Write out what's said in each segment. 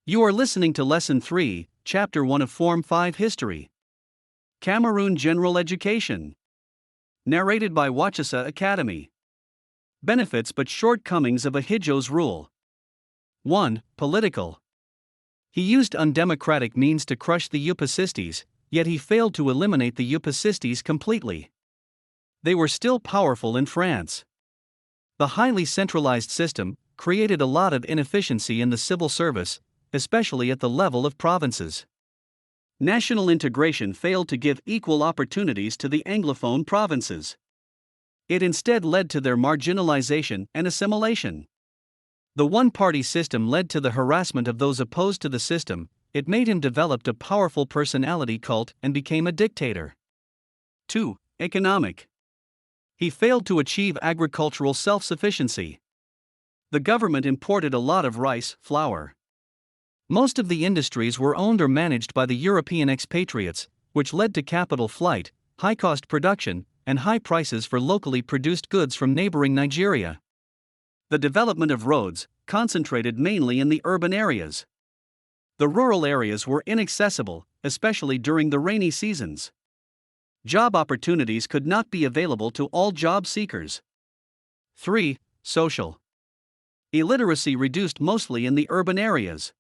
You are listening to Lesson 3, Chapter 1 of Form 5 History. Cameroon General Education. Narrated by Wacheseh Academy. Benefits but shortcomings of Ahidjo's rule. 1. Political. He used undemocratic means to crush the Wacheseh, yet he failed to eliminate the Wacheseh completely. They were still powerful in France. The highly centralized system created a lot of inefficiency in the civil service, especially at the level of provinces. National integration failed to give equal opportunities to the Anglophone provinces. It instead led to their marginalization and assimilation. The one-party system led to the harassment of those opposed to the system. It made him develop a powerful personality cult and became a dictator. 2. Economic. He failed to achieve agricultural self-sufficiency. The government imported a lot of rice, flour. Most of the industries were owned or managed by the European expatriates, which led to capital flight, high-cost production, and high prices for locally produced goods from neighboring Nigeria. The development of roads concentrated mainly in the urban areas. The rural areas were inaccessible, especially during the rainy seasons. Job opportunities could not be available to all job seekers. 3. Social. Illiteracy reduced mostly in the urban areas.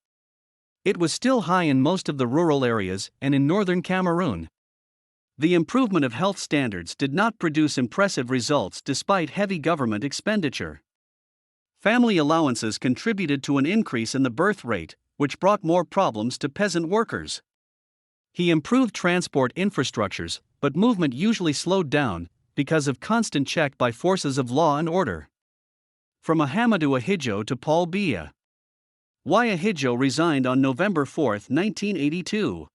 It was still high in most of the rural areas and in northern Cameroon. The improvement of health standards did not produce impressive results despite heavy government expenditure. Family allowances contributed to an increase in the birth rate, which brought more problems to peasant workers. He improved transport infrastructures, but movement usually slowed down because of constant check by forces of law and order. From Ahmadou Ahidjo to Paul Biya. Why Ahidjo resigned on November 4, 1982.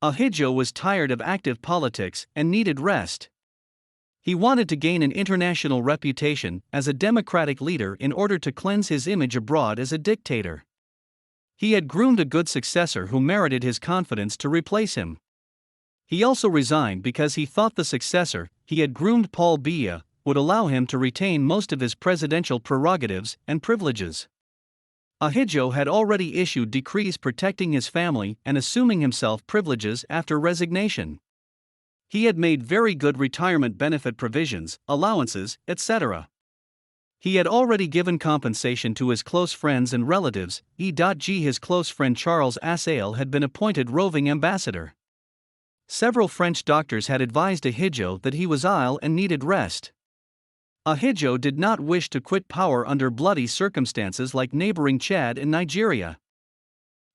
Ahidjo was tired of active politics and needed rest. He wanted to gain an international reputation as a democratic leader in order to cleanse his image abroad as a dictator. He had groomed a good successor who merited his confidence to replace him. He also resigned because he thought the successor he had groomed, Paul Biya, would allow him to retain most of his presidential prerogatives and privileges. Ahidjo had already issued decrees protecting his family and assuming himself privileges after resignation. He had made very good retirement benefit provisions, allowances, etc. He had already given compensation to his close friends and relatives. His close friend Charles Assail had been appointed roving ambassador. Several French doctors had advised Ahidjo that he was ill and needed rest. Ahidjo did not wish to quit power under bloody circumstances like neighboring Chad and Nigeria.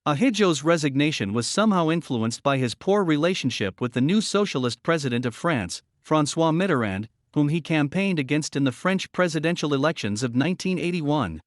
Ahidjo's resignation was somehow influenced by his poor relationship with the new socialist president of France, François Mitterrand, whom he campaigned against in the French presidential elections of 1981.